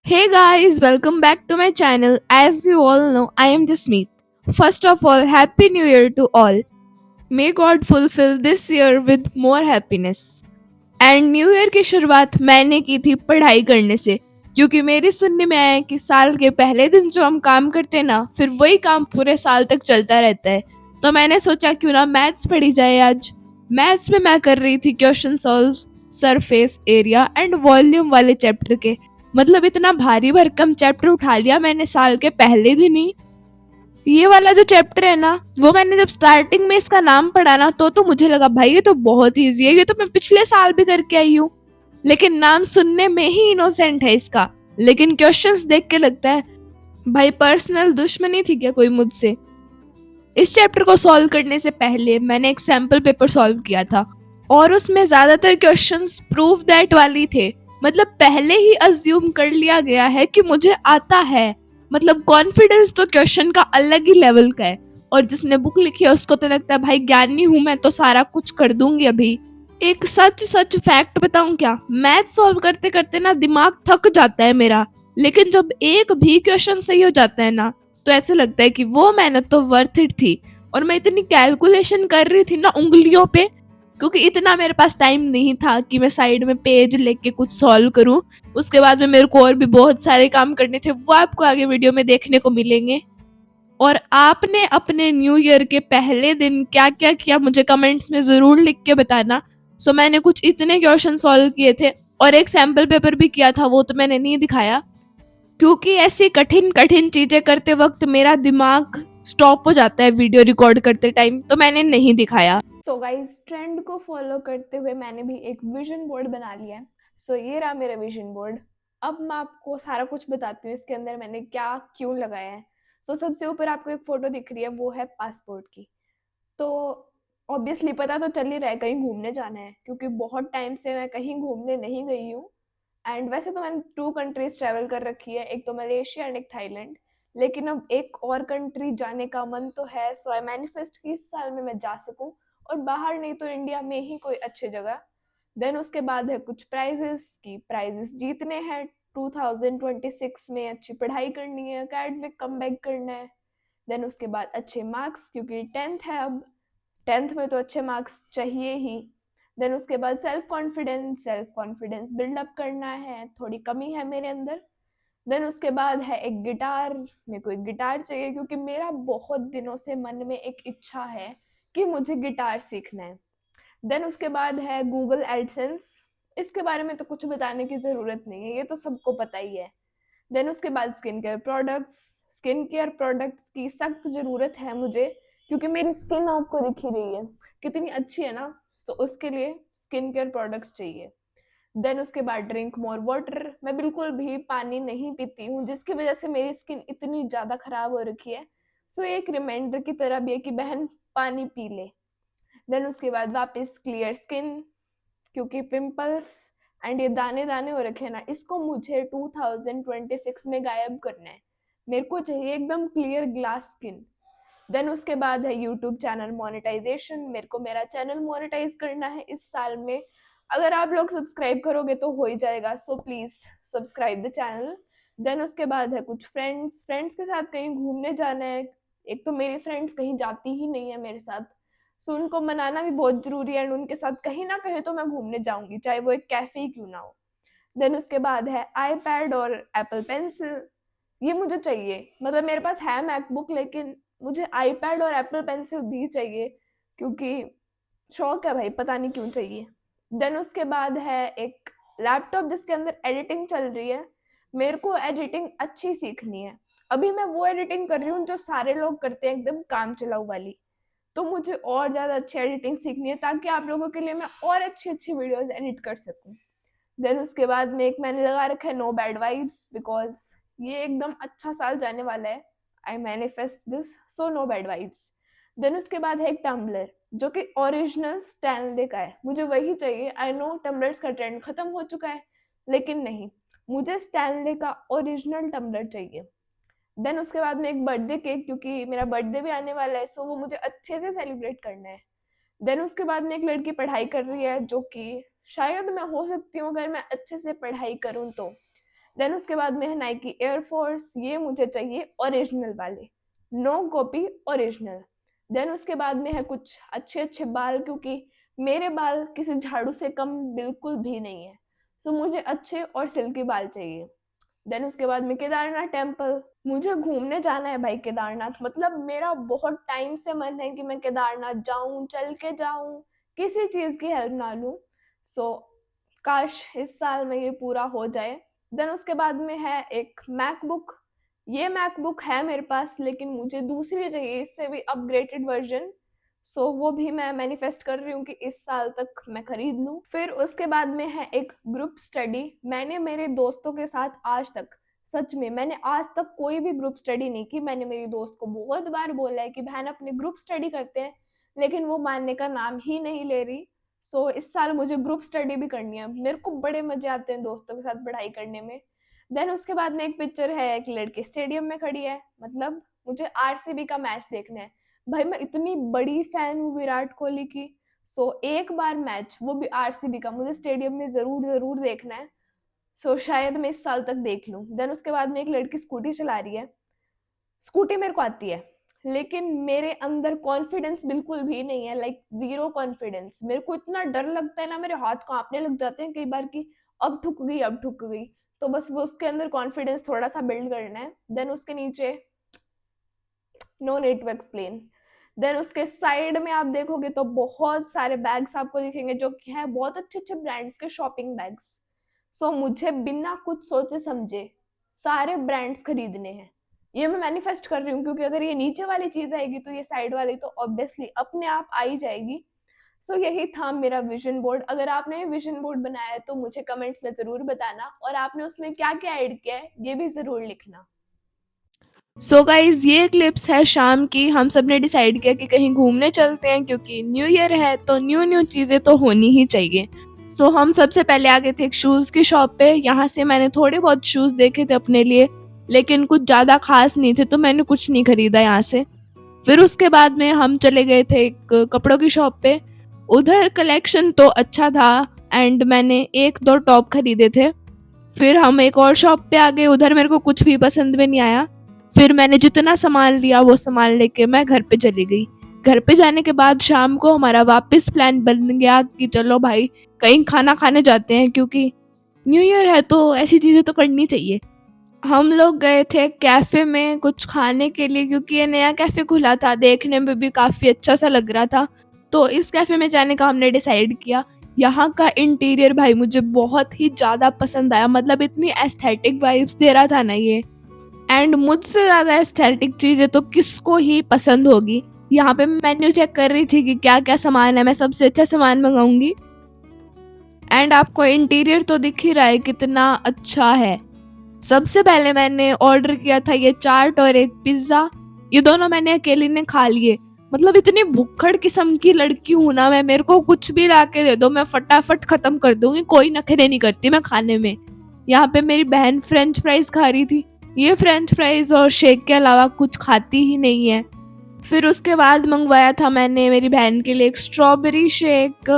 Hey guys, welcome back to my channel. As you all know, I am Jasmeet. First of all, Happy New Year to all. May God fulfill this year with more happiness. And new year की शुरुआत मैंने की थी पढ़ाई करने से, क्योंकि मेरी सुनने में आया है कि साल के पहले दिन जो हम काम करते हैं ना, फिर वही काम पूरे साल तक चलता रहता है। तो मैंने सोचा क्यों ना मैथ्स पढ़ी जाए आज। मैथ्स में मैं कर रही थी question solve surface area and volume वाले चैप्टर के। मतलब इतना भारी भरकम चैप्टर उठा लिया मैंने साल के पहले दिन ही। ये वाला जो चैप्टर है ना, वो मैंने जब स्टार्टिंग में इसका नाम पढ़ा ना, तो मुझे लगा भाई ये तो बहुत ईजी है, ये तो मैं पिछले साल भी करके आई हूँ। लेकिन नाम सुनने में ही इनोसेंट है इसका, लेकिन क्वेश्चंस देख के लगता है भाई पर्सनल दुश्मनी थी क्या कोई मुझसे। इस चैप्टर को सॉल्व करने से पहले मैंने एक सैम्पल पेपर सॉल्व किया था, और उसमें ज्यादातर क्वेश्चंस प्रूफ दैट वाली थे। मतलब पहले ही अज्यूम कर लिया गया है कि मुझे आता है। मतलब कॉन्फिडेंस तो क्वेश्चन का अलग ही लेवल का है। और जिसने बुक लिखी है उसको तो लगता है भाई ज्ञानी हूं मैं, तो सारा कुछ कर दूंगी अभी। एक सच सच फैक्ट बताऊं क्या, मैथ सॉल्व करते करते ना दिमाग थक जाता है मेरा। लेकिन जब एक भी क्वेश्चन सही हो जाता है ना, तो ऐसे लगता है कि वो मेहनत तो वर्थ इट थी। और मैं इतनी कैलकुलेशन कर रही थी ना उंगलियों पे, क्योंकि इतना मेरे पास टाइम नहीं था कि मैं साइड में पेज लेके कुछ सॉल्व करूं। उसके बाद में मेरे को और भी बहुत सारे काम करने थे, वो आपको आगे वीडियो में देखने को मिलेंगे। और आपने अपने न्यू ईयर के पहले दिन क्या क्या किया मुझे कमेंट्स में जरूर लिख के बताना। सो मैंने कुछ इतने क्वेश्चन सॉल्व किए थे, और एक सैम्पल पेपर भी किया था, वो तो मैंने नहीं दिखाया क्योंकि ऐसी कठिन कठिन चीजें करते वक्त मेरा दिमाग स्टॉप हो जाता है वीडियो रिकॉर्ड करते टाइम, तो मैंने नहीं दिखाया। सो गाइस, ट्रेंड को फॉलो करते हुए मैंने भी एक विजन बोर्ड बना लिया है। सो ये रहा मेरा विजन बोर्ड। अब मैं आपको सारा कुछ बताती हूँ इसके अंदर मैंने क्या क्यों लगाया है। सबसे ऊपर आपको एक फोटो दिख रही है, वो है पासपोर्ट की। तो ऑब्वियसली पता तो चल ही रहा है कहीं घूमने जाना है, क्योंकि बहुत टाइम से मैं कहीं घूमने नहीं गई हूँ। एंड वैसे तो मैंने 2 कंट्रीज ट्रैवल कर रखी है, एक तो मलेशिया एंड एक थाईलैंड। लेकिन अब एक और कंट्री जाने का मन तो है, सो आई मैनिफेस्ट कि इस साल में मैं जा सकूं, और बाहर नहीं तो इंडिया में ही कोई अच्छी जगह। देन उसके बाद है कुछ प्राइजेस की प्राइजेस जीतने हैं। 2026 में अच्छी पढ़ाई करनी है, अकेडमिक कमबैक करना है। देन उसके बाद अच्छे मार्क्स, क्योंकि 10th है अब। 10th में तो अच्छे मार्क्स चाहिए ही। देन उसके बाद सेल्फ कॉन्फिडेंस बिल्डअप करना है, थोड़ी कमी है मेरे अंदर। देन उसके बाद है एक गिटार। मेरे को एक गिटार चाहिए, क्योंकि मेरा बहुत दिनों से मन में एक इच्छा है कि मुझे गिटार सीखना है। देन उसके बाद है गूगल एडसेंस। इसके बारे में तो कुछ बताने की ज़रूरत नहीं है, ये तो सबको पता ही है। देन उसके बाद skin care products. Skin care products की सख्त ज़रूरत है मुझे, क्योंकि मेरी स्किन आपको दिख ही रही है कितनी अच्छी है ना। तो उसके लिए स्किन केयर प्रोडक्ट्स चाहिए। देन उसके बाद ड्रिंक मोर वाटर। मैं बिल्कुल भी पानी नहीं पीती हूँ, जिसकी वजह से मेरी स्किन इतनी ज़्यादा ख़राब हो रखी है। एक रिमाइंडर की तरह भी है कि बहन पानी पी ले। देन उसके बाद वापस क्लियर स्किन, क्योंकि पिंपल्स एंड ये दाने दाने हो रखे हैं ना, इसको मुझे 2026 में गायब करना है। मेरे को चाहिए एकदम क्लियर ग्लास स्किन। देन उसके बाद है यूट्यूब चैनल मोनेटाइजेशन। मेरे को मेरा चैनल मोनेटाइज करना है इस साल में। अगर आप लोग सब्सक्राइब करोगे तो हो ही जाएगा, so please subscribe the channel. Then उसके बाद है कुछ फ्रेंड्स फ्रेंड्स के साथ कहीं घूमने जाना है। एक तो मेरी फ्रेंड्स कहीं जाती ही नहीं है मेरे साथ, सो उनको मनाना भी बहुत ज़रूरी है, एंड उनके साथ कहीं ना कहीं तो मैं घूमने जाऊंगी, चाहे वो एक कैफ़े ही क्यों ना हो। देन उसके बाद है आईपैड और एप्पल पेंसिल। ये मुझे चाहिए, मतलब मेरे पास है मैकबुक, लेकिन मुझे आईपैड और एप्पल पेंसिल भी चाहिए, क्योंकि शौक है भाई, पता नहीं क्यों चाहिए। देन उसके बाद है एक लैपटॉप जिसके अंदर एडिटिंग चल रही है। मेरे को एडिटिंग अच्छी सीखनी है। अभी मैं वो एडिटिंग कर रही हूँ जो सारे लोग करते हैं, एकदम काम चलाऊ वाली। तो मुझे और ज़्यादा अच्छी एडिटिंग सीखनी है, ताकि आप लोगों के लिए मैं और अच्छी अच्छी वीडियोस एडिट कर सकूँ। देन उसके बाद में एक मैंने लगा रखा है नो बैड वाइब्स, बिकॉज ये एकदम अच्छा साल जाने वाला है। I manifest this, so no bad vibes. Then उसके बाद है एक टम्बलर, जो कि ओरिजिनल स्टैनले का है, मुझे वही चाहिए। आई नो टम्बलर्स का ट्रेंड खत्म हो चुका है, लेकिन नहीं, मुझे स्टैनले का ओरिजिनल टम्बलर चाहिए। देन उसके बाद में एक बर्थडे केक, क्योंकि मेरा बर्थडे भी आने वाला है, सो वो मुझे अच्छे से सेलिब्रेट करना है। देन उसके बाद में एक लड़की पढ़ाई कर रही है, जो कि शायद मैं हो सकती हूँ अगर मैं अच्छे से पढ़ाई करूँ तो। देन उसके बाद में है नाइकी एयरफोर्स, ये मुझे चाहिए ओरिजिनल वाले, नो कॉपी, ओरिजिनल। देन उसके बाद में है कुछ अच्छे अच्छे बाल, क्योंकि मेरे बाल किसी झाड़ू से कम बिल्कुल भी नहीं है, सो मुझे अच्छे और सिल्की बाल चाहिए। देन उसके बाद में केदारनाथ टेम्पल, मुझे घूमने जाना है भाई केदारनाथ, मतलब मेरा बहुत टाइम से मन है कि मैं केदारनाथ जाऊं, चल के जाऊं, किसी चीज की हेल्प ना लूं। सो काश इस साल में ये पूरा हो जाए। देन उसके बाद में है एक मैकबुक, ये मैकबुक है मेरे पास, लेकिन मुझे दूसरी चाहिए, इससे भी अपग्रेडेड वर्जन। सो वो भी मैं मैनिफेस्ट कर रही हूँ कि इस साल तक मैं खरीद लूँ। फिर उसके बाद में है एक ग्रुप स्टडी। मैंने मेरे दोस्तों के साथ आज तक, सच में मैंने आज तक कोई भी ग्रुप स्टडी नहीं की। मैंने मेरी दोस्त को बहुत बार बोला है कि बहन अपने ग्रुप स्टडी करते हैं, लेकिन वो मानने का नाम ही नहीं ले रही। सो इस साल मुझे ग्रुप स्टडी भी करनी है, मेरे को बड़े मजे आते हैं दोस्तों के साथ पढ़ाई करने में। देन उसके बाद में एक पिक्चर है, एक लड़की स्टेडियम में खड़ी है, मतलब मुझे आरसीबी का मैच देखना है। भाई मैं इतनी बड़ी फैन हूँ विराट कोहली की, सो एक बार मैच, वो भी आरसीबी का, मुझे स्टेडियम में जरूर जरूर देखना है। सो शायद मैं इस साल तक देख लूँ। देन उसके बाद में एक लड़की स्कूटी चला रही है, स्कूटी मेरे को आती है, लेकिन मेरे अंदर कॉन्फिडेंस बिल्कुल भी नहीं है, लाइक जीरो कॉन्फिडेंस। मेरे को इतना डर लगता है ना, मेरे हाथ कांपने लग जाते हैं कई बार कि अब ठुक गई, अब ठुक गई। तो बस वो उसके अंदर कॉन्फिडेंस थोड़ा सा बिल्ड करना है। देन उसके नीचे no need to explain. Then उसके साइड में आप देखोगे तो बहुत सारे बैग्स आपको दिखेंगे, जो कि है बहुत अच्छे अच्छे ब्रांड्स के शॉपिंग बैग्स। सो मुझे बिना कुछ सोचे समझे सारे ब्रांड्स खरीदने हैं, ये मैं मैनिफेस्ट कर रही हूँ, क्योंकि अगर ये नीचे वाली चीज आएगी तो ये साइड वाली तो ऑब्वियसली अपने आप आ ही जाएगी। सो यही था मेरा विजन बोर्ड। अगर आपने ये विजन बोर्ड बनाया है तो मुझे कमेंट्स में जरूर बताना, और आपने उसमें क्या क्या ऐड किया है ये भी जरूर लिखना। सो गाइज ये क्लिप्स है शाम की, हम सब ने डिसाइड किया कि कहीं घूमने चलते हैं, क्योंकि न्यू ईयर है तो न्यू न्यू चीज़ें तो होनी ही चाहिए। सो हम सबसे पहले आ गए थे एक शूज़ की शॉप पे। यहाँ से मैंने थोड़े बहुत शूज़ देखे थे अपने लिए, लेकिन कुछ ज़्यादा खास नहीं थे, तो मैंने कुछ नहीं खरीदा यहाँ से। फिर उसके बाद में हम चले गए थे एक कपड़ों की शॉप पे, उधर कलेक्शन तो अच्छा था एंड मैंने एक दो टॉप खरीदे थे। फिर हम एक और शॉप पे आ गए, उधर मेरे को कुछ भी पसंद में नहीं आया। फिर मैंने जितना सामान लिया वो सामान लेके मैं घर पे चली गई। घर पे जाने के बाद शाम को हमारा वापस प्लान बन गया कि चलो भाई कहीं खाना खाने जाते हैं, क्योंकि न्यू ईयर है तो ऐसी चीज़ें तो करनी चाहिए। हम लोग गए थे कैफ़े में कुछ खाने के लिए, क्योंकि ये नया कैफ़े खुला था, देखने में भी काफ़ी अच्छा सा लग रहा था, तो इस कैफ़े में जाने का हमने डिसाइड किया। यहाँ का इंटीरियर भाई मुझे बहुत ही ज़्यादा पसंद आया, मतलब इतनी एस्थेटिक वाइब्स दे रहा था ना ये, एंड मुझसे ज़्यादा एस्थेटिक चीज़ें तो किसको ही पसंद होगी। यहाँ पे मैं मेन्यू चेक कर रही थी कि क्या क्या सामान है, मैं सबसे अच्छा सामान मंगाऊंगी। एंड आपको इंटीरियर तो दिख ही रहा है कितना अच्छा है। सबसे पहले मैंने ऑर्डर किया था ये चाट और एक पिज्ज़ा, ये दोनों मैंने अकेले ने खा लिए। मतलब इतनी भुक्खड़ किस्म की लड़की हूँ ना मैं, मेरे को कुछ भी ला के दे दो मैं फटाफट ख़त्म कर दूंगी, कोई नखरे नहीं करती मैं खाने में। यहाँ पे मेरी बहन फ्रेंच फ्राइज खा रही थी, ये फ्रेंच फ्राइज और शेक के अलावा कुछ खाती ही नहीं है। फिर उसके बाद मंगवाया था मैंने मेरी बहन के लिए एक स्ट्रॉबेरी शेक,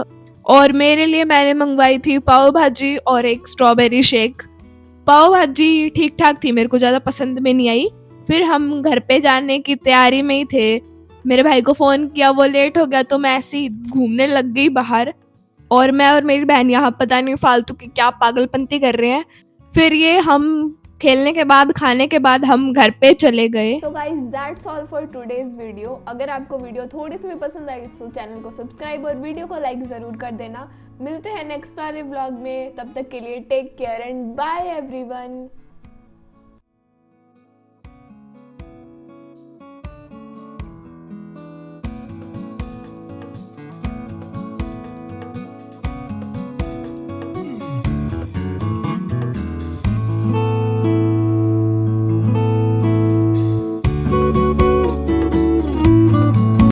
और मेरे लिए मैंने मंगवाई थी पाव भाजी और एक स्ट्रॉबेरी शेक। पाव भाजी ठीक ठाक थी, मेरे को ज़्यादा पसंद में नहीं आई। फिर हम घर पे जाने की तैयारी में ही थे, मेरे भाई को फ़ोन किया, वो लेट हो गया तो मैं ऐसे ही घूमने लग गई बाहर, और मैं और मेरी बहन यहाँ पता नहीं फालतू की क्या पागलपंती कर रहे हैं। फिर ये हम खेलने के बाद खाने के बाद हम घर पे चले गए। So guys that's all for today's video. अगर आपको वीडियो थोड़ी सी भी पसंद आई तो चैनल को सब्सक्राइब और वीडियो को लाइक ज़रूर कर देना। मिलते हैं नेक्स्ट वाले व्लॉग में, तब तक के लिए take care and bye everyone.